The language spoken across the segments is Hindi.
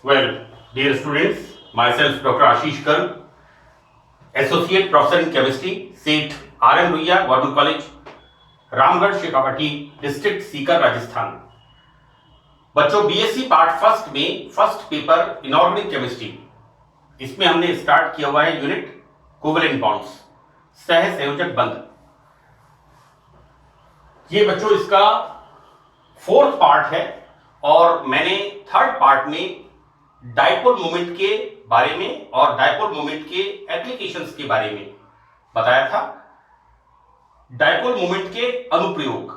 Well, dear students, myself Dr. Ashish Garg, Associate Professor in Chemistry, SEET R.M. Ruia, Government College, Ramgarh Shekhawati, district Sikar, Rajasthan. बच्चों, बीएससी पार्ट फर्स्ट में फर्स्ट पेपर इनऑर्गेनिक केमिस्ट्री, इसमें हमने स्टार्ट किया हुआ है यूनिट कोवेलेंट बॉन्ड्स, सह संयोजक बंध। ये बच्चों इसका फोर्थ पार्ट है और मैंने थर्ड पार्ट में डायपोल मोमेंट के बारे में और डायपोल मोमेंट के एप्लीकेशंस के बारे में बताया था। डायपोल मोमेंट के अनुप्रयोग,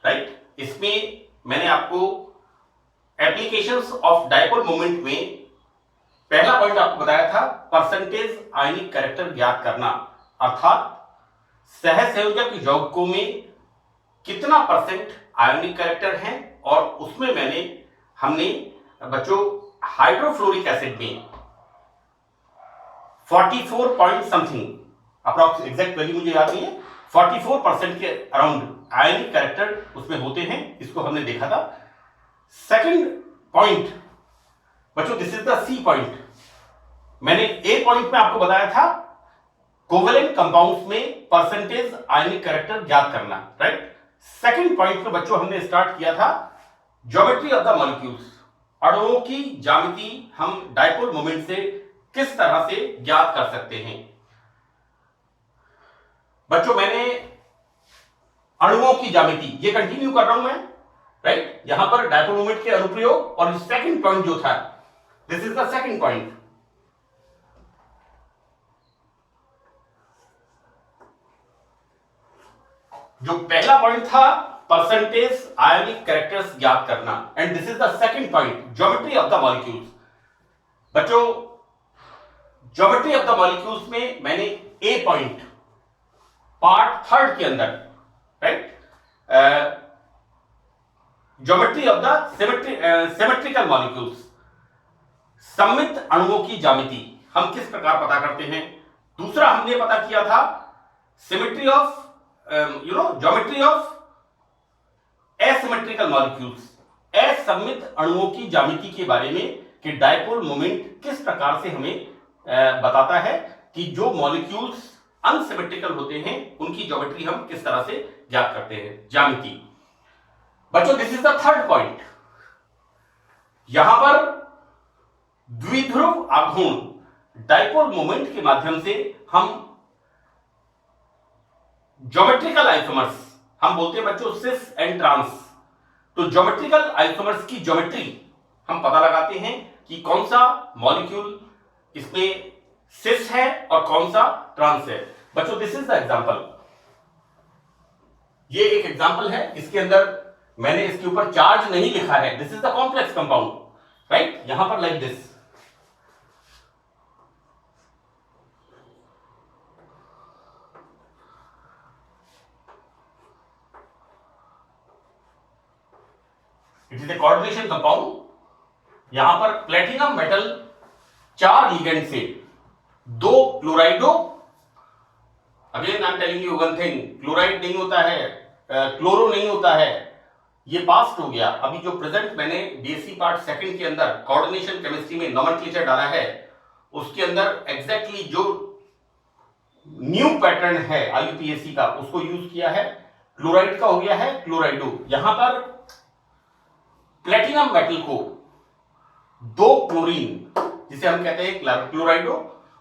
राइट, इसमें मैंने आपको एप्लीकेशंस ऑफ डायपोल मोमेंट में पहला पॉइंट आपको बताया था परसेंटेज आयनिक कैरेक्टर ज्ञात करना, अर्थात सहसंयोजक यौगिकों में कितना परसेंट आयनिक कैरेक्टर है और उसमें हमने बच्चों हाइड्रोफ्लोरिक एसिड में 44 point something, approx exact value मुझे याद नहीं है, 44% के अराउंड आयनिक कैरेक्टर उसमें होते हैं, इसको हमने देखा था। सेकंड पॉइंट बच्चों, this is the C point. मैंने ए पॉइंट में आपको बताया था कोवेलेंट कंपाउंड्स में परसेंटेज आयनिक कैरेक्टर ज्ञात करना, राइट। सेकंड पॉइंट में बच्चों हमने स्टार्ट किया था ज्योमेट्री ऑफ द मॉलिक्यूल्स, अणुओं की ज्यामिति हम डायपोल मोमेंट से किस तरह से ज्ञात कर सकते हैं। बच्चों, मैंने अणुओं की ज्यामिति ये कंटिन्यू कर रहा हूं मैं, राइट। यहां पर डायपोल मोमेंट के अनुप्रयोग और सेकंड पॉइंट जो था, this is the second point. जो पहला पॉइंट था परसेंटेज आयनिक कैरेक्टर्स ज्ञात करना, and this is the second point geometry of the molecules. बच्चों, ज्योमेट्री ऑफ द मॉलिक्यूल्स में मैंने ए पॉइंट पार्ट थर्ड के अंदर, right, geometry of the symmetrical molecules, सममित अणुओं की ज्यामिति हम किस प्रकार पता करते हैं। दूसरा हमने पता किया था symmetry of geometry of asymmetrical molecules, असममित अणुओं की ज्यामिति के बारे में कि डायपोल मोमेंट किस प्रकार से हमें बताता है कि जो मॉलिक्यूल्स अनसिमेट्रिकल होते हैं उनकी ज्योमेट्री हम किस तरह से ज्ञात करते हैं, ज्यामिति। बच्चों, this is the third point. यहां पर द्विध्रुव आघूर्ण डायपोल मोमेंट के माध्यम से हम ज्योमेट्रिकल आइसोमर्स, हम बोलते हैं बच्चों सिस एंड ट्रांस, तो ज्योमेट्रिकल आइसोमर्स की ज्योमेट्री हम पता लगाते हैं कि कौन सा मॉलिक्यूल इसमें सिस है और कौन सा ट्रांस है। बच्चों, दिस इज द एग्जांपल। ये एक एग्जांपल है, इसके अंदर मैंने इसके ऊपर चार्ज नहीं लिखा है, this is the complex compound, right. यहां पर like this, it is a coordination compound. यहां पर प्लेटिनम मेटल 4 लिगेंड से 2 chlorido, again I am telling you one thing, chloride नहीं होता है, क्लोरो नहीं होता है, ये पास्ट हो गया। अभी जो प्रेजेंट मैंने बीएससी पार्ट सेकंड के अंदर कोऑर्डिनेशन केमिस्ट्री में नोमेनक्लेचर डाला है, उसके अंदर एग्जैक्टली जो न्यू पैटर्न है आईयूपीएससी का उसको यूज किया है, क्लोराइड का हो गया है क्लोराइडो। यहां पर प्लेटिनम मेटल को 2 क्लोरीन, जिसे हम कहते हैं क्लोराइडो,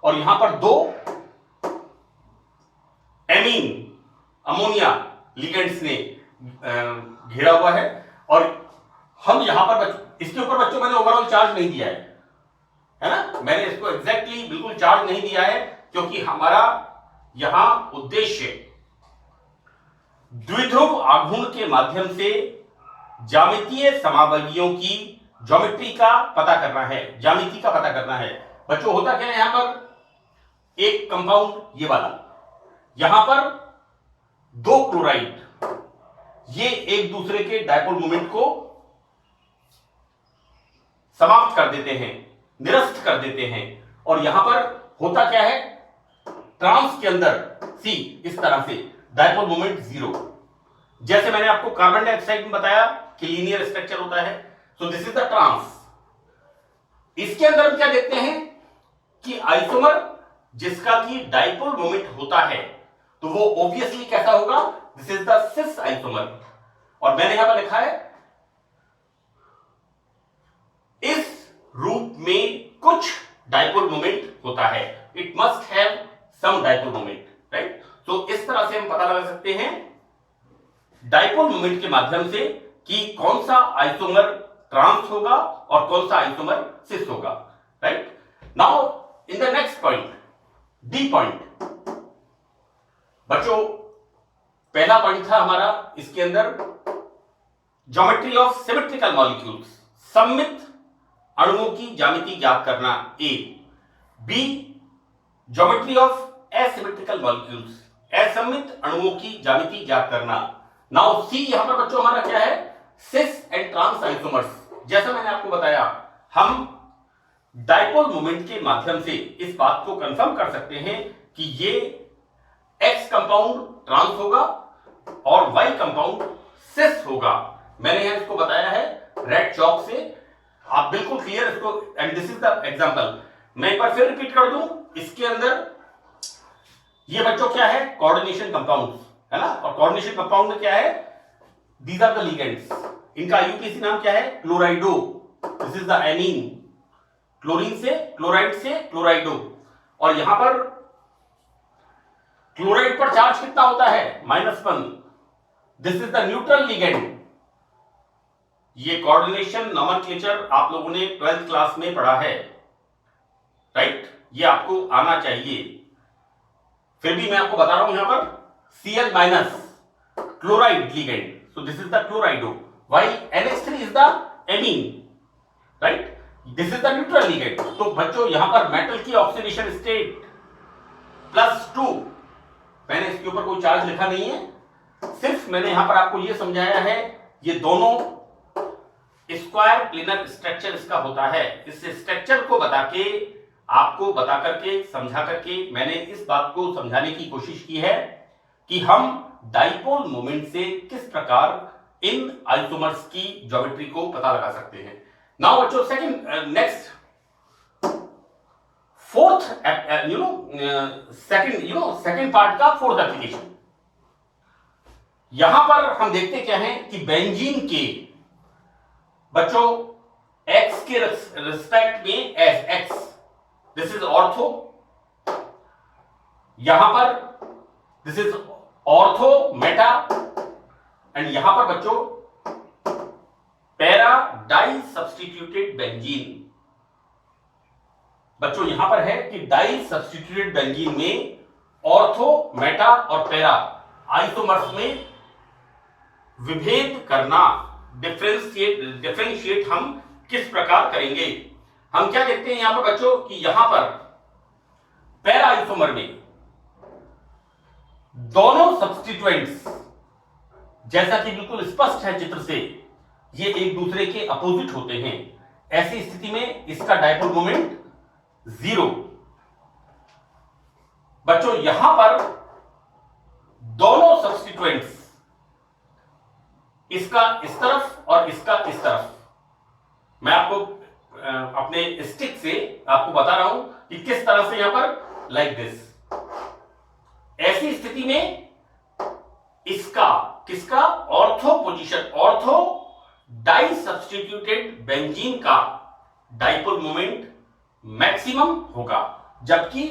और यहां पर 2 एमीन अमोनिया लिगेंड्स ने घेरा हुआ है। और हम यहां पर इसके ऊपर बच्चों मैंने ओवरऑल चार्ज नहीं दिया है ना, मैंने इसको एग्जैक्टली बिल्कुल चार्ज नहीं दिया है क्योंकि हमारा यहां उद्देश्य द्विध्रुव आघूर्ण के माध्यम से ज्यामितीय समावगियों की ज्योमेट्री का पता करना है, ज्यामिति का पता करना है। बच्चों, होता क्या है, यहां पर एक कंपाउंड ये वाला, यहां पर 2 क्लोराइड, ये एक दूसरे के डायपोल मोमेंट को समाप्त कर देते हैं, निरस्त कर देते हैं। और यहां पर होता क्या है, ट्रांस के अंदर सी इस तरह से डायपोल मोमेंट 0, जैसे मैंने आपको कार्बन डाइऑक्साइड में बताया कि लीनियर स्ट्रक्चर होता है, so this is the trans. इसके अंदर हम क्या देखते हैं कि आइसोमर जिसका कि डाइपोल मोमेंट होता है तो वो ऑब्वियसली कैसा होगा, this is the cis isomer. और मैंने यहां पर लिखा है इस रूप में कुछ डाइपोल मोमेंट होता है, it must have some dipole moment, right. तो इस तरह से हम पता लगा सकते हैं डाइपोल मोमेंट के माध्यम से कि कौन सा आइसोमर ट्रांस होगा और कौन सा आइसोमर सिस होगा, right. Now in the next point, D point. बच्चों पहला पॉइंट था हमारा इसके अंदर ज्योमेट्री ऑफ सिमेट्रिकल मॉलिक्यूल्स, सममित अणुओं की ज्यामिति ज्ञात करना, A. B geometry of asymmetrical molecules, असममित अणुओं की ज्यामिति ज्ञात करना। नाउ सी यहां पर बच्चों हमारा क्या है, सिस एंड ट्रांस आइसोमर्स। जैसा मैंने आपको बताया हम डाइपोल मोमेंट के माध्यम से इस बात को कंफर्म कर सकते हैं कि ये एक्स कंपाउंड ट्रांस होगा और वाई कंपाउंड सिस होगा। मैंने यहां इसको बताया है रेड चॉक से, आप बिल्कुल क्लियर इसको, and this is the example. मैं एक बार फिर रिपीट कर दूं, इसके अंदर ये बच्चों क्या है, कोऑर्डिनेशन कंपाउंड्स है ना, और कोऑर्डिनेशन कंपाउंड में क्या है, दीज आर द लिगेंड्स। इनका आईयूपीएसी नाम क्या है, chlorido, this is the amine, chlorine से क्लोराइड से क्लोराइडो। और यहां पर क्लोराइड पर चार्ज कितना होता है, -1, this is the neutral ligand. ये कोऑर्डिनेशन नोमेनक्लेचर आप लोगों ने 12th क्लास में पढ़ा है, राइट, ये आपको आना चाहिए। फिर भी मैं आपको बता रहा हूं यहां पर Cl- chloride ligand, so this is the क्लोराइडो, while NH3 is the amine, right, this is the neutral ligand. तो बच्चों यहां पर मेटल की ऑक्सीडेशन स्टेट +2, मैंने इसके ऊपर कोई चार्ज लिखा नहीं है, सिर्फ मैंने यहां पर आपको यह समझाया है ये दोनों स्क्वायर प्लेनर स्ट्रक्चर इसका होता है। इस स्ट्रक्चर को बता के, आपको बता करके, समझा करके मैंने इस बात को समझाने की कोशिश की है कि हम डाइपोल मोमेंट से किस प्रकार इन आइसोमर्स की ज्योमेट्री को पता लगा सकते हैं। नाउ बच्चों second, next fourth, second part का फोर्थ एप्लीकेशन। यहां पर हम देखते क्या है कि बेंजीन के बच्चों एक्स के रिस्पेक्ट में S x, this is ortho, यहां पर this is ortho Meta, and यहां पर बच्चों पैरा डाई सब्स्टिट्यूटेड बेंजीन। बच्चों यहां पर है कि डाई सब्स्टिट्यूटेड बेंजीन में ऑर्थो मेटा और पैरा आइसोमर्स में विभेद करना, डिफरेंशिएट हम किस प्रकार करेंगे। हम क्या देखते हैं यहां पर बच्चों कि यहां पर पैरा आइसोमर में दोनों सब्स्टिट्यूएंट्स, जैसा कि बिल्कुल स्पष्ट है चित्र से, ये एक दूसरे के अपोजिट होते हैं। ऐसी स्थिति में इसका डाइपोल मोमेंट 0। बच्चों यहां पर दोनों सब्स्टिट्यूएंट्स, इसका इस तरफ और इसका इस तरफ, मैं आपको अपने स्टिक से आपको बता रहा हूं कि किस तरह से यहां पर लाइक दिस। ऐसी स्थिति में इसका किसका ortho position, ortho di substituted benzene का डाइपोल मोमेंट मैक्सिमम होगा, जबकि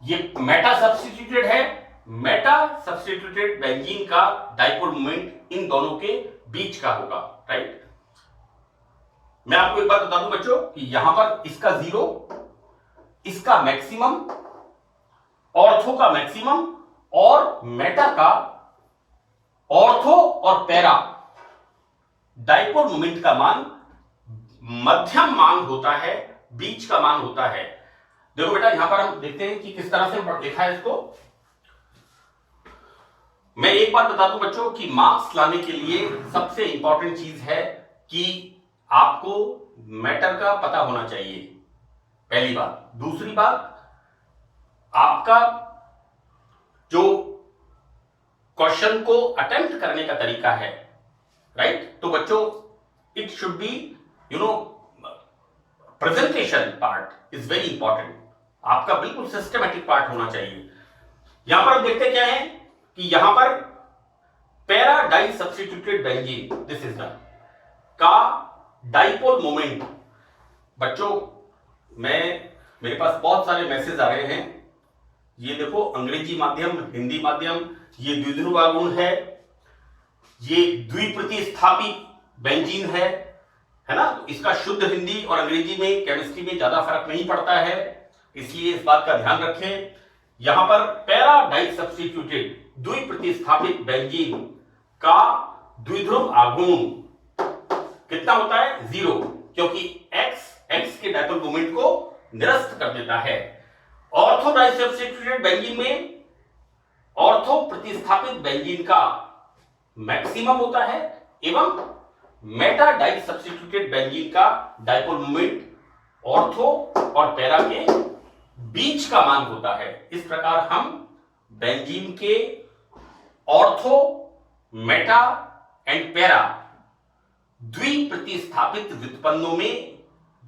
ये मेटा सब्स्टिट्यूटेड है, मेटा सब्स्टिट्यूटेड बेंजीन का डाइपोल मोमेंट इन दोनों के बीच का होगा, राइट। मैं आपको एक बात बता दूं बच्चों कि यहां पर इसका 0, इसका मैक्सिमम, ऑर्थो का मैक्सिमम और मेटा का, ऑर्थो और पैरा डाइपोल मोमेंट का मान मध्यम मान होता है, बीच का मान होता है। देखो बेटा यहां पर हम देखते हैं कि किस तरह से लिखा है इसको। मैं एक बात बता दूं बच्चों कि मार्क्स लाने के लिए सबसे इंपॉर्टेंट चीज है कि आपको मैटर का पता होना चाहिए, पहली बात। दूसरी बात, आपका जो क्वेश्चन को अटेम्प्ट करने का तरीका है, राइट। तो बच्चों it should be presentation part is very important, आपका बिल्कुल सिस्टमेटिक पार्ट होना चाहिए। यहां पर हम देखते क्या है कि यहां पर para di substituted benzene, this is the का डाइपोल मोमेंट। बच्चों मेरे पास बहुत सारे मैसेज आ रहे हैं, ये देखो अंग्रेजी माध्यम, हिंदी माध्यम, ये द्विध्रुव आघूर्ण है, ये द्विप्रतिस्थापी बेंजीन है ना। तो इसका शुद्ध हिंदी और अंग्रेजी में केमिस्ट्री में ज्यादा फर्क नहीं पड़ता है, इसलिए इस बात का ध्यान रखें। यहां पर पैरा डाई सब्स्टिट्यूटेड द्विप्रतिस्थापित बेंजीन का द्विध्रुव आघूर्ण कितना होता है? 0, क्योंकि x के डाइपोल मोमेंट को निरस्त कर देता है। ऑर्थो डाई सब्स्टिट्यूटेड बेंजीन में ऑर्थो प्रतिस्थापित बेंजीन का मैक्सिमम होता है एवं मेटा डाई सब्स्टिट्यूटेड बेंजीन का डाइपोल मोमेंट ऑर्थो और पैरा के बीच का मान होता है। इस प्रकार हम बेंजीन के ऑर्थो, मेटा एंड पैरा द्विप्रतिस्थापित व्युत्पन्नों में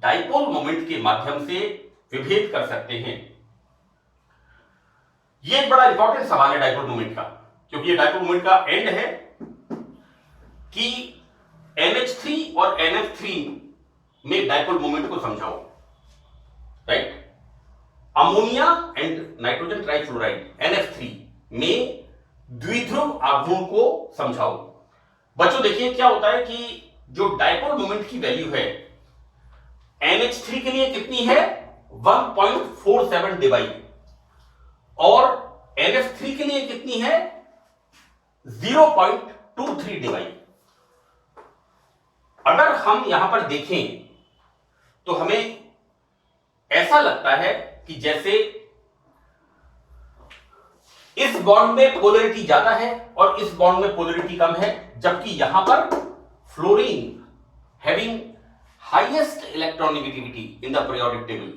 डाइपोल मोमेंट के माध्यम से विभेद कर सकते हैं। यह एक बड़ा इंपॉर्टेंट सवाल है डाइपोल मोमेंट का, क्योंकि ये डाइपोल मोमेंट का एंड है कि NH3 और NF3 में डाइपोल मोमेंट को समझाओ, right. Ammonia and nitrogen trifluoride NF3 में द्विध्रुव आघूर्ण को समझाओ। बच्चों देखिए क्या होता है कि जो डाइपोल मोमेंट की वैल्यू है NH3 के लिए कितनी है? 1.47 डिवाई, और NF3 के लिए कितनी है? 0.23 डिवाई। अगर हम यहां पर देखें तो हमें ऐसा लगता है कि जैसे इस बॉन्ड में पोलैरिटी ज्यादा है और इस बॉन्ड में पोलैरिटी कम है, जबकि यहां पर fluorine having highest electronegativity in the periodic table.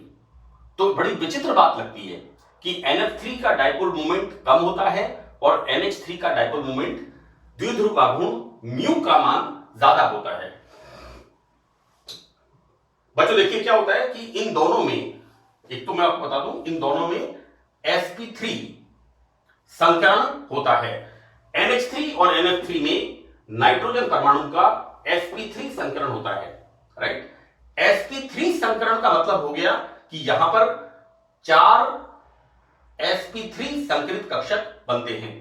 तो बड़ी विचित्र बात लगती है कि NF3 का डाइपोल मोमेंट कम होता है और NH3 का डाइपोल मोमेंट द्विध्रुव आघूर्ण म्यू का मान ज्यादा होता है। बच्चों देखिए क्या होता है कि इन दोनों में, एक तो मैं आपको बता दूं, इन दोनों में sp3 संकरण होता है। NH3 और NF3 में नाइट्रोजन परमाणु का sp3 संकरण होता है, राइट। sp3 संकरण का मतलब हो गया कि यहां पर 4 sp3 संकरित कक्षक बनते हैं।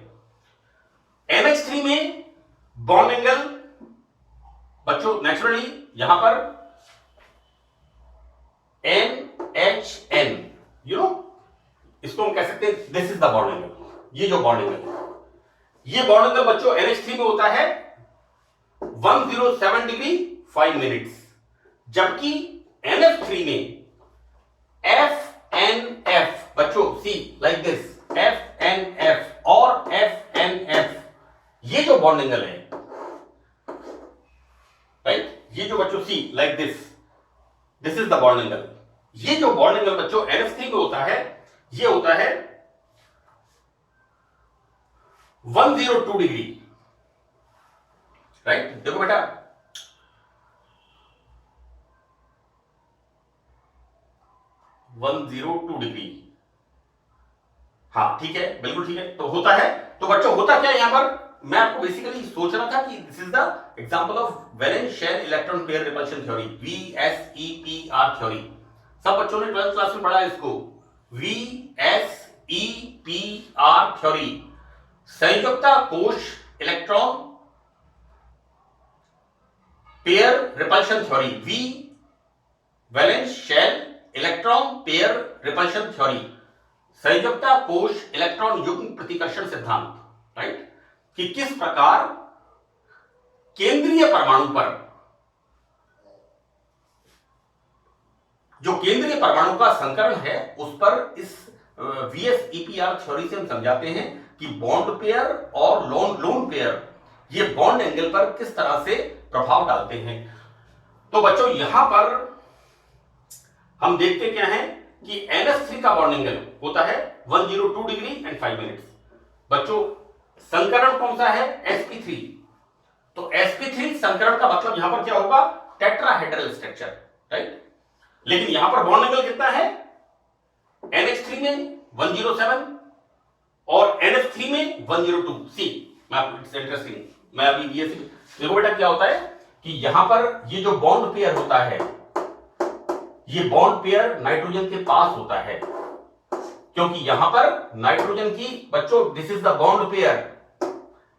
NH3 में बॉन्ड एंगल बच्चों नेचुरली यहां पर NHN, इसको हम कह सकते हैं this is the bond angle. ये जो बॉन्ड एंगल है, ये बॉन्ड एंगल बच्चों NH3 में होता है 107 डिग्री 5 मिनट्स, जबकि NF3 में FNF, बच्चों सी लाइक दिस, FNF और FNF, ये जो बॉन्ड एंगल है, राइट, ये जो बच्चों see like this is the bond angle. ये जो बॉन्ड एंगल बच्चों NF3 में होता है, ये होता है 102 डिग्री, राइट। देखो बेटा, डिग्री, हाँ ठीक है, बिल्कुल ठीक है। तो होता है, तो बच्चों होता क्या है यहां पर, मैं आपको बेसिकली सोच रहा था कि this is the example of valence shell electron pair repulsion theory, VSEPR theory. सब बच्चों ने 12th क्लास में पढ़ा है इसको, VSEPR थ्योरी, संयुक्ता कोश electron pair repulsion theory, valence shell electron pair repulsion theory, संयुक्ता कोश इलेक्ट्रॉन युग्म प्रतिकर्षण सिद्धांत, राइट। कि किस प्रकार केंद्रीय परमाणु पर, जो केंद्रीय परमाणु का संकरण है उस पर इस VSEPR थ्योरी से हम समझाते हैं कि बॉन्ड पेयर और लोन पेयर ये बॉन्ड एंगल पर किस तरह से प्रभाव डालते हैं। तो बच्चों यहां पर हम देखते क्या है कि NH3 का बॉन्ड एंगल होता है 102 डिग्री एंड 5 मिनट्स। बच्चों संकरण कौन सा है? sp3। तो sp3 संकरण का मतलब यहां पर क्या होगा? Tetrahedral structure, right. लेकिन यहां पर बॉन्ड एंगल कितना है, NH3 में 107 और NH3 में 102। सी मैं आपको इट्स इंटरेस्टिंग, मैं अभी ये देखो बेटा क्या होता है कि यहां पर ये जो बॉन्ड पेयर होता है, ये बॉन्ड पेयर नाइट्रोजन के पास होता है, क्योंकि यहां पर नाइट्रोजन की बच्चों this is the bond pair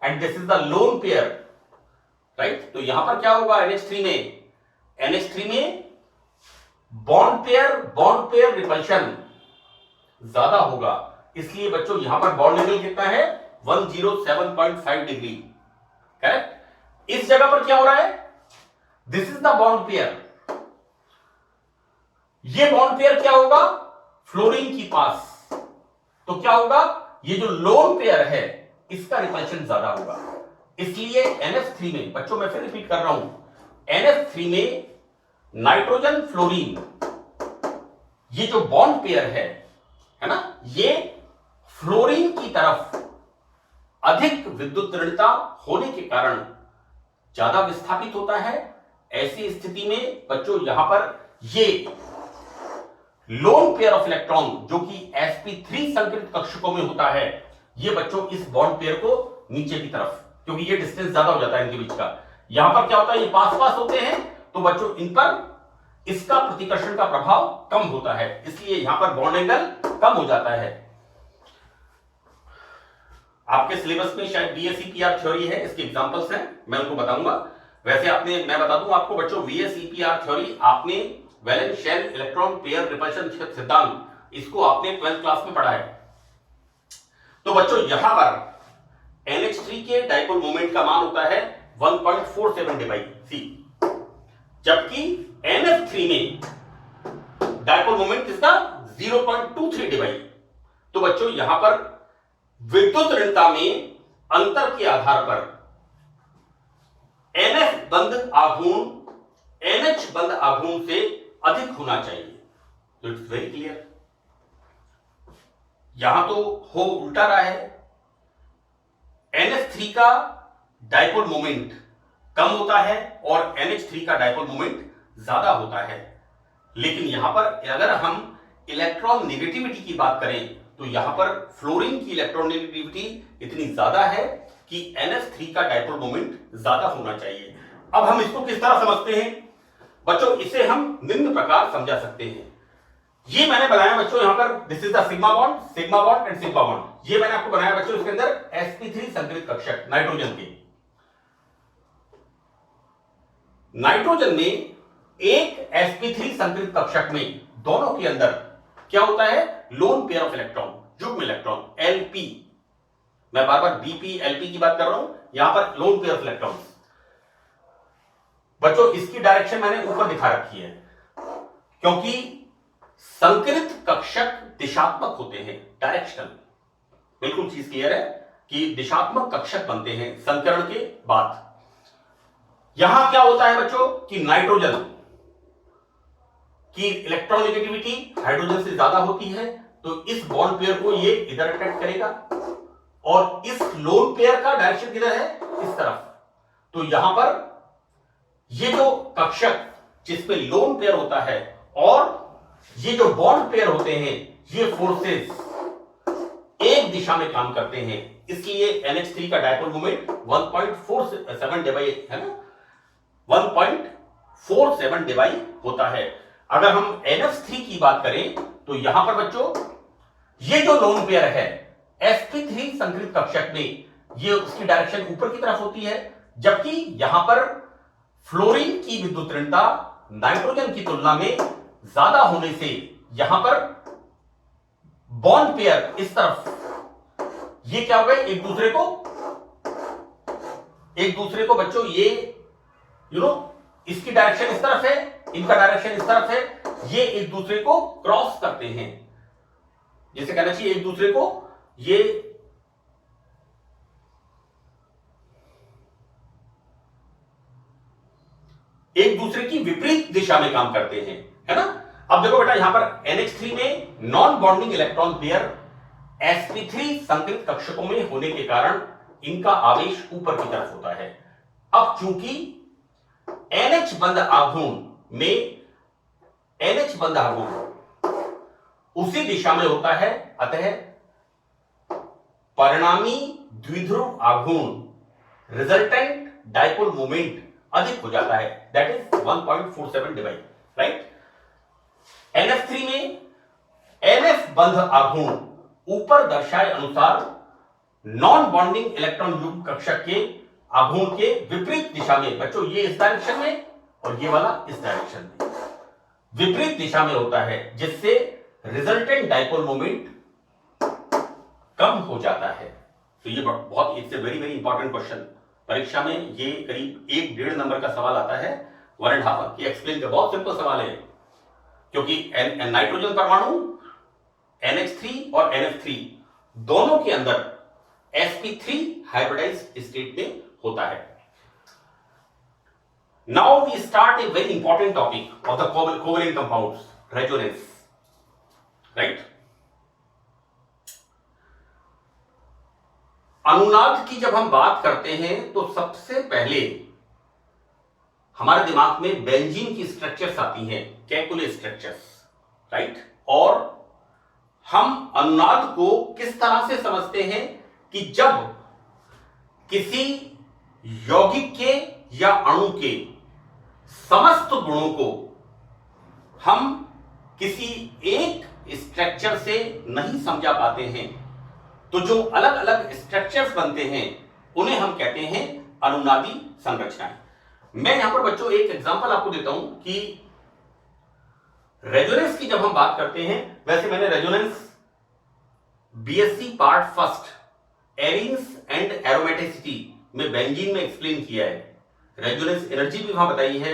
and this is the lone pair, right. तो यहां पर क्या होगा NH3 में बॉन्ड पेयर रिपल्शन ज्यादा होगा, इसलिए बच्चों यहां पर बॉन्ड एंगल कितना है 107.5 डिग्री, करेक्ट। इस जगह पर क्या हो रहा है, this is the bond pair, ये बॉन्ड पेयर क्या होगा फ्लोरीन की पास, तो क्या होगा ये जो लोन पेयर है इसका रिपल्शन ज्यादा होगा, इसलिए NH3 में बच्चों मैं फिर रिपीट कर रहा हूं, NH3 में नाइट्रोजन फ्लोरीन ये जो बॉन्ड पेयर है ना, ये फ्लोरीन की तरफ अधिक विद्युत ऋणता होने के कारण ज्यादा विस्थापित होता है। ऐसी स्थिति में बच्चों यहां पर ये लोन पेयर ऑफ इलेक्ट्रॉन जो कि sp3 संकरित कक्षकों में होता है, ये बच्चों इस बॉन्ड पेयर को नीचे की तरफ, क्योंकि ये डिस्टेंस ज्यादा हो जाता है इनके बीच का, यहां पर क्या होता है ये पास होते हैं, तो बच्चों इन पर इसका प्रतिकर्षण का प्रभाव कम होता है, इसलिए यहां पर बॉन्ड एंगल कम हो जाता है। आपके सिलेबस में शायद VSEPR थ्योरी है, इसके एग्जांपल्स हैं, मैं उनको बताऊंगा। वैसे मैं बता दूं आपको बच्चों, VSEPR थ्योरी आपने valence shell electron pair repulsion सिद्धांत इसको आपने 12th क्लास में पढ़ा है। तो बच्चों यहां पर NH3 के डाइपोल मोमेंट का मान होता है 1.47 डिवाई सी, जबकि NF3 में डाइपोल मोमेंट किसका 0.23 डिवाई। तो बच्चों यहां पर विद्युत ऋणता में अंतर के आधार पर NF बंध आघूर्ण NH बंध आघूर्ण से अधिक होना चाहिए। तो इट्स वेरी क्लियर, यहां तो हो उल्टा रहा है, NH3 का डाइपोल मोमेंट कम होता है और NH3 का डाइपोल मोमेंट ज्यादा होता है, लेकिन यहां पर अगर हम इलेक्ट्रॉन नेगेटिविटी की बात करें तो यहां पर फ्लोरीन की इलेक्ट्रॉन नेगेटिविटी इतनी ज्यादा है कि NH3 का डाइपोल मोमेंट ज्यादा होना चाहिए। अब हम इसको किस तरह समझते हैं बच्चों, इसे हम निम्न प्रकार समझा सकते हैं। ये मैंने बनाया बच्चों, यहां पर this is the sigma bond and sigma bond, ये मैंने आपको बनाया बच्चों, इसके अंदर sp3 संकरित कक्षक नाइट्रोजन के, नाइट्रोजन में एक sp3 संकरित कक्षक में दोनों के अंदर क्या होता है लोन पेयर ऑफ इलेक्ट्रॉन, युग्म इलेक्ट्रॉन Lp, मैं बार बार Bp Lp की बात कर रहा हूं, यहां पर लोन पेयर ऑफ इलेक्ट्रॉन। बच्चों इसकी डायरेक्शन मैंने ऊपर दिखा रखी है, क्योंकि संकरित कक्षक दिशात्मक होते हैं, डायरेक्शनल, बिल्कुल चीज क्लियर है कि दिशात्मक कक्षक बनते हैं संकरण के बाद। यहां क्या होता है बच्चों कि नाइट्रोजन की इलेक्ट्रॉन नेगेटिविटी हाइड्रोजन से ज्यादा होती है, तो इस बॉन्ड पेयर को ये इधर अट्रैक्ट करेगा और इस लोन पेयर का डायरेक्शन किधर है इस तरफ। तो यहां पर ये जो कक्षक जिसपे लोन पेयर होता है और ये जो बॉन्ड पेयर होते हैं, ये फोर्सेस एक दिशा में काम करते हैं, इसलिए NH3 का डाइपोल मोमेंट 1.47 डिवाई है ना, 1.47 डिवाई होता है। अगर हम NH3 की बात करें तो यहां पर बच्चों ये जो लोन पेयर है sp3 संकरित कक्षक में, ये उसकी डायरेक्शन ऊपर की तरफ होती है, जबकि यहां पर फ्लोरीन की विद्युत ऋणता नाइट्रोजन की तुलना में ज्यादा होने से यहां पर बॉन्ड पेयर इस तरफ, ये क्या हो गए एक दूसरे को बच्चों ये इसकी डायरेक्शन इस तरफ है, इनका डायरेक्शन इस तरफ है, ये एक दूसरे को क्रॉस करते हैं, जैसे कहना चाहिए एक दूसरे को ये एक दूसरे की विपरीत दिशा में काम करते हैं, है ना। अब देखो बेटा यहां पर NH3 में non bonding electron pair sp3 संकरित कक्षकों में होने के कारण इनका आवेश ऊपर की तरफ होता है। अब चूंकि NH बंध आघूर्ण में NH बंध आघूर्ण उसी दिशा में होता है, अतः परिणामी द्विध्रुव आघूर्ण रिजल्टेंट डाइपोल मोमेंट अधिक हो जाता है, that is 1.47 divide, right. NF3 में NF बंध आघूर्ण ऊपर दर्शाए अनुसार नॉन बॉन्डिंग इलेक्ट्रॉन युग्म कक्षक के आघूर्ण के विपरीत दिशा में, बच्चों ये इस डायरेक्शन में और ये वाला इस डायरेक्शन में, विपरीत दिशा में होता है, जिससे रिजल्टेंट डाइपोल मोमेंट कम हो जाता है। तो ये बहुत it's a very very important question, परीक्षा में ये करीब 1.5 नंबर का सवाल आता है, 1.5 की एक्सप्लेन कर, बहुत सिंपल सवाल है, क्योंकि नाइट्रोजन परमाणु NH3 और NF3 दोनों के अंदर sp3 हाइब्रिडाइज्ड स्टेट में होता है। Now we start a very important topic of the covalent compounds, resonance, right. अनुनाद की जब हम बात करते हैं तो सबसे पहले हमारे दिमाग में बेंजीन की स्ट्रक्चर्स आती हैं, कैकुले स्ट्रक्चर्स, राइट। और हम अनुनाद को किस तरह से समझते हैं कि जब किसी यौगिक के या अणु के समस्त गुणों को हम किसी एक स्ट्रक्चर से नहीं समझा पाते हैं, तो जो अलग अलग स्ट्रक्चर्स बनते हैं उन्हें हम कहते हैं अनुनादी संरचनाएं। मैं यहां पर बच्चों एक एग्जांपल आपको देता हूं कि रेजोनेंस की जब हम बात करते हैं, वैसे मैंने resonance BSc part first arenes and aromaticity में बेंजीन में एक्सप्लेन किया है, रेजोनेंस एनर्जी भी वहां बताई है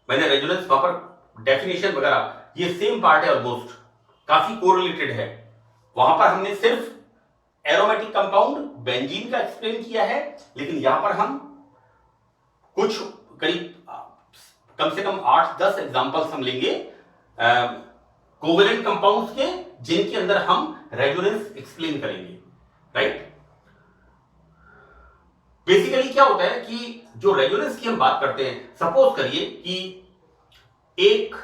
मैंने, रेजोनेंस वहां पर डेफिनेशन वगैरह ये सेम पार्ट है, ऑलमोस्ट काफी कोरिलेटेड है। वहां पर हमने सिर्फ एरोमेटिक कंपाउंड बेंजीन का एक्सप्लेन किया है, लेकिन यहां पर हम कुछ करीब कम से कम 8-10 एग्जांपल्स हम लेंगे कोवेलेंट कंपाउंड्स के, जिनके अंदर हम रेजोनेंस एक्सप्लेन करेंगे, राइट। बेसिकली क्या होता है कि जो रेजोनेंस की हम बात करते हैं, सपोज करिए कि एक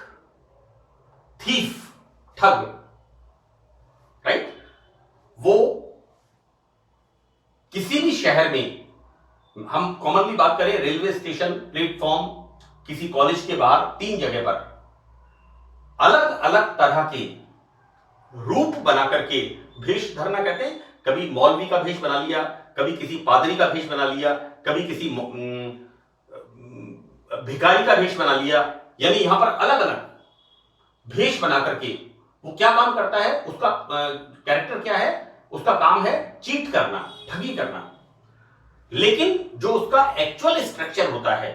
थीफ, ठग, राइट, वो किसी भी शहर में, हम कॉमनली बात करें रेलवे स्टेशन, प्लेटफॉर्म, किसी कॉलेज के बाहर, 3 जगह पर अलग अलग तरह के रूप बना करके, भेष धरना कहते हैं, कभी मौलवी का भेष बना लिया, कभी किसी पादरी का भेष बना लिया, कभी किसी भिखारी का भेष बना लिया, यानी यहां पर अलग अलग भेष बना करके वो क्या काम करता है, उसका कैरेक्टर क्या है, उसका काम है चीट करना, ठगी करना। लेकिन जो उसका एक्चुअल स्ट्रक्चर होता है,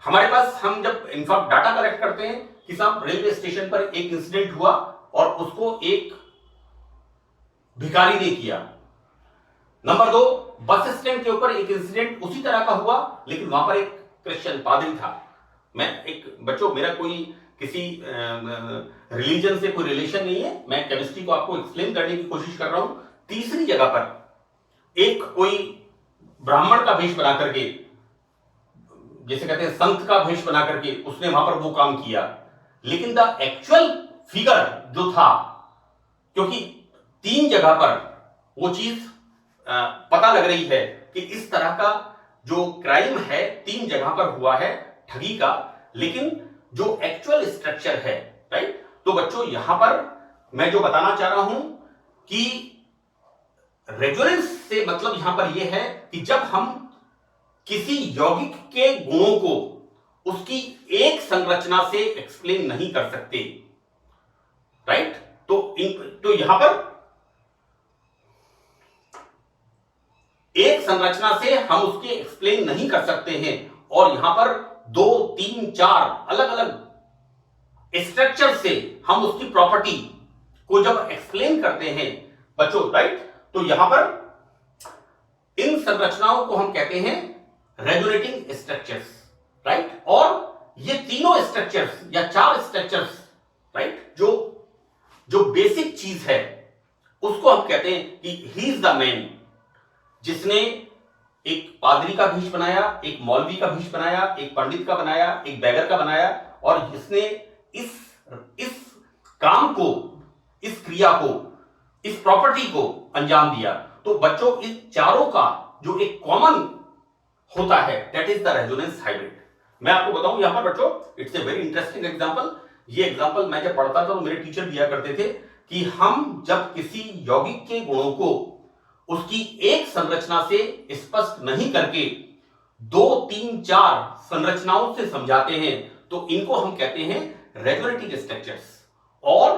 हमारे पास हम जब इनफैक्ट डाटा कलेक्ट करते हैं कि साहब रेलवे स्टेशन पर एक इंसिडेंट हुआ और उसको एक भिखारी ने किया। नंबर 2, बस स्टैंड के ऊपर एक इंसिडेंट उसी तरह का हुआ, लेकिन वहां पर एक क्रिश्चियन पादरी था। मैं एक बच्चों, मेरा कोई किसी रिलीजन से कोई रिलेशन नहीं है, मैं केमिस्ट्री को आपको एक्सप्लेन करने की कोशिश कर रहा हूं। तीसरी जगह पर एक कोई ब्राह्मण का भेष बना करके, जैसे कहते हैं संत का भेष बना करके, उसने वहां पर वो काम किया, लेकिन द एक्चुअल फिगर जो था, क्योंकि 3 जगह पर वो चीज पता लग रही है कि इस तरह का जो क्राइम है 3 जगह पर हुआ है ठगी का, लेकिन जो एक्चुअल स्ट्रक्चर है, राइट। तो बच्चों यहां पर मैं जो बताना चाह रहा हूं कि रेजोनेंस से मतलब यहां पर यह है कि जब हम किसी यौगिक के गुणों को उसकी एक संरचना से एक्सप्लेन नहीं कर सकते, राइट। तो यहां पर एक संरचना से हम उसके एक्सप्लेन नहीं कर सकते हैं, और यहां पर 2, 3, 4 अलग अलग स्ट्रक्चर से हम उसकी प्रॉपर्टी को जब एक्सप्लेन करते हैं बच्चों, राइट, तो यहां पर इन संरचनाओं को हम कहते हैं रेजोनेटिंग स्ट्रक्चर्स, राइट। और ये तीनों स्ट्रक्चर्स या 4 स्ट्रक्चर्स, राइट, जो बेसिक चीज है उसको हम कहते हैं कि ही इज द मैन, जिसने एक पादरी का भेष बनाया, एक मौलवी का भेष बनाया, एक पंडित का बनाया, एक बैगर का बनाया, और जिसने इस काम को, इस क्रिया को, इस प्रॉपर्टी को अंजाम दिया। तो बच्चों इस चारों का जो एक कॉमन होता है that is the resonance hybrid. मैं आपको बताऊं यहां पर बच्चों, it's a very interesting example. ये एग्जांपल मैं जब पढ़ता था तो मेरे टीचर दिया करते थे कि हम जब किसी यौगिक के गुणों को उसकी एक संरचना से स्पष्ट नहीं करके 2, 3, 4 संरचनाओं से समझाते हैं तो इनको हम कहते हैं रेगुलेटिंग स्ट्रक्चर्स। और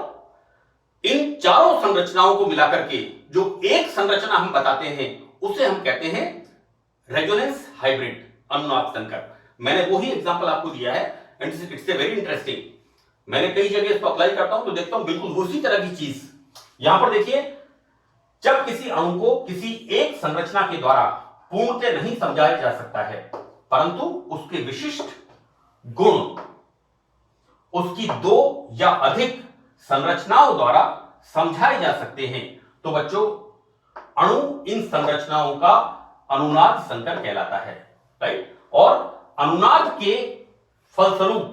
इन चारों संरचनाओं को मिलाकर के जो एक संरचना हम बताते हैं उसे हम कहते हैं रेजोनेंस हाइब्रिड, अनुनाद संकर। मैंने वही एग्जांपल आपको दिया है and it's a very interesting. मैंने कई जगह इसको अप्लाई करता हूं तो देखता हूं बिल्कुल उसी तरह की चीज। यहां पर देखिए, जब किसी अणु को किसी एक संरचना के द्वारा पूर्णतः नहीं समझाया जा सकता है परंतु उसके विशिष्ट गुण उसकी 2 या अधिक संरचनाओं द्वारा समझाए जा सकते हैं तो बच्चों अणु इन संरचनाओं का अनुनाद संकर कहलाता है, राइट। और अनुनाद के फलस्वरूप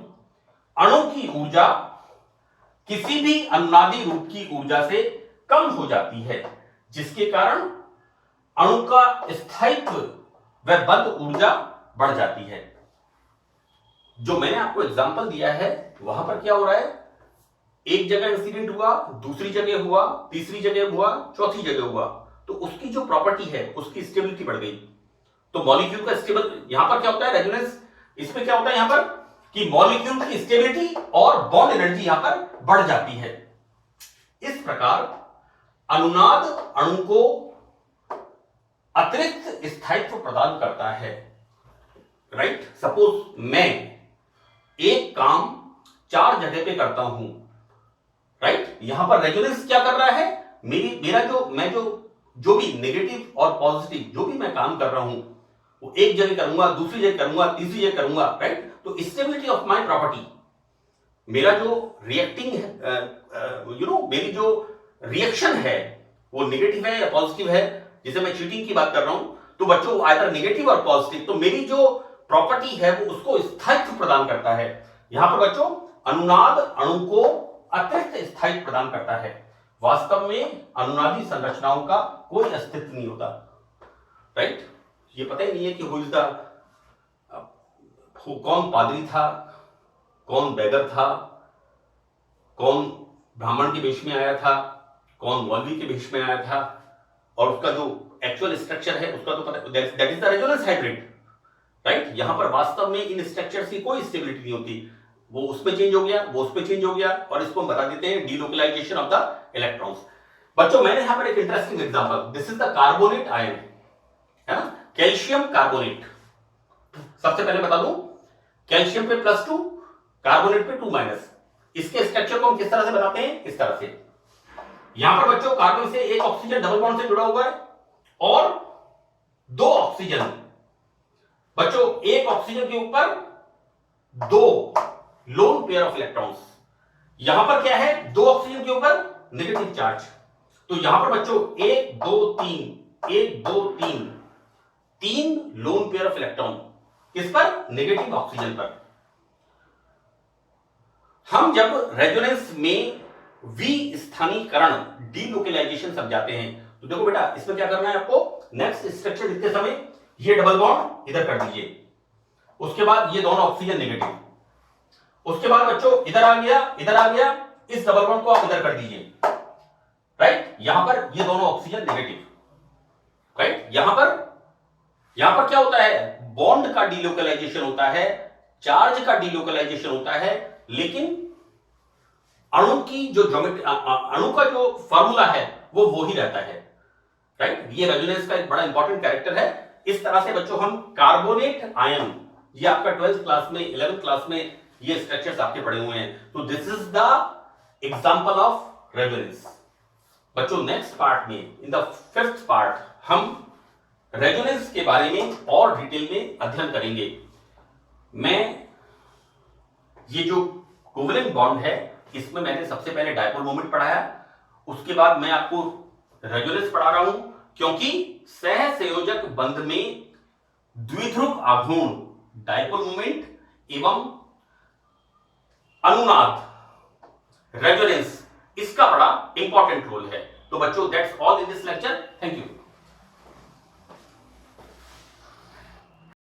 अणु की ऊर्जा किसी भी अनुनादी रूप की ऊर्जा से कम हो जाती है जिसके कारण अणु का स्थायित्व व बद्ध ऊर्जा बढ़ जाती है। जो मैंने आपको एग्जांपल दिया है वहां पर क्या हो रहा है, एक जगह इंसिडेंट हुआ, दूसरी जगह हुआ, तीसरी जगह हुआ, चौथी जगह हुआ, तो उसकी जो प्रॉपर्टी है उसकी स्टेबिलिटी बढ़ गई। तो मॉलिक्यूल का स्टेबल, यहां पर क्या होता है रेजोनेंस, इसमें क्या होता है यहां पर कि मॉलिक्यूल की स्टेबिलिटी और बॉन्ड एनर्जी यहां पर बढ़ जाती है। इस प्रकार अनुनाद अणु को अतिरिक्त स्थायित्व प्रदान करता है, राइट। सपोज मैं एक काम 4 जगह पे करता हूं, राइट। यहां पर रेजोनेंस क्या कर रहा है, मेरा जो भी नेगेटिव और पॉजिटिव जो भी मैं काम कर रहा हूं वो एक जगह करूंगा, दूसरी जगह करूंगा, तीसरी जगह करूंगा, राइट। तो स्टेबिलिटी ऑफ माय प्रॉपर्टी, मेरा जो रिएक्टिंग मेरी जो रिएक्शन है वो नेगेटिव है या पॉजिटिव है, जैसे मैं चीटिंग की बात कर रहा हूं तो बच्चों आइदर नेगेटिव और पॉजिटिव, तो मेरी जो प्रॉपर्टी है वो उसको स्थायित्व प्रदान करता है। यहां पर बच्चों अनुनाद अणु को अतिरिक्त स्थायित्व प्रदान करता है। वास्तव में अनुनादी संरचनाओं का कोई अस्तित्व नहीं होता, राइट। ये पता ही नहीं है कि हु इज द, कौन पादरी था, कौन बैगर था, कौन ब्राह्मण के वेश में आया था, कौन मौलवी के वेश में आया था, और उसका जो एक्चुअल स्ट्रक्चर है उसका तो पता, that is the resonance hybrid, right. यहां पर वास्तव में इन स्ट्रक्चर्स की कोई स्टेबिलिटी नहीं होती, वो उसमें चेंज हो गया, वो उसमें चेंज हो गया, और इसको हम बता देते हैं डीलोकलाइजेशन ऑफ द इलेक्ट्रॉन्स। बच्चों मैंने यहां पर एक interesting example, this is the carbonate ion, है ना, कैल्शियम कार्बोनेट। सबसे पहले बता दूं, कैल्शियम पे +2, कार्बोनेट पे 2-। इसके स्ट्रक्चर को हम किस तरह से बताते हैं, इस तरह से। यहां पर बच्चों कार्बन से एक ऑक्सीजन डबल बॉन्ड से जुड़ा हुआ है और 2 ऑक्सीजन, बच्चों एक ऑक्सीजन के ऊपर 2 लोन पेयर ऑफ इलेक्ट्रॉन्स। यहां पर क्या है, 2 ऑक्सीजन के ऊपर नेगेटिव चार्ज, तो यहां पर बच्चों 1 2 3 1 2 3 लोन पेयर ऑफ इलेक्ट्रॉन, किस पर, नेगेटिव ऑक्सीजन पर। हम जब रेजोनेंस में विस्थानीकरण डीलोकलाइजेशन समझाते हैं तो देखो बेटा इसमें क्या करना है आपको, नेक्स्ट स्ट्रक्चर लिखते समय ये डबल बॉन्ड इधर कर दीजिए, उसके बाद ये दोनों ऑक्सीजन नेगेटिव, उसके बाद बच्चों इधर आ गया, इस डबल बॉन्ड को आप इधर कर दीजिए, राइट। यहां पर ये दोनों ऑक्सीजन नेगेटिव, राइट। यहां पर क्या होता है, बॉन्ड का डीलोकलाइजेशन होता है, चार्ज का डीलोकलाइजेशन होता है, लेकिन अणु की जो अणु का जो फॉर्मूला है वो ही रहता है, राइट। ये रेजोनेंस का एक बड़ा इंपॉर्टेंट कैरेक्टर है। इस तरह से बच्चों हम कार्बोनेट आयन, ये आपका 12th क्लास में 11th क्लास में ये स्ट्रक्चर्स आपके पढ़े हुए हैं, तो this is the example of resonance. बच्चों नेक्स्ट पार्ट में, इन द 5th पार्ट, हम रेजोनेंस के बारे में और डिटेल में अध्ययन करेंगे। मैं ये जो कोवेलेंट बॉन्ड है इसमें मैंने सबसे पहले डायपोल मोमेंट पढ़ाया, उसके बाद मैं आपको रेजोनेंस पढ़ा रहा हूं क्योंकि सहसंयोजक बंध में द्विध्रुव आघूर्ण डायपोल मोमेंट एवं अनुनाद रेजोनेंस, इसका बड़ा इंपॉर्टेंट रोल है। तो बच्चों that's all in this lecture. Thank you.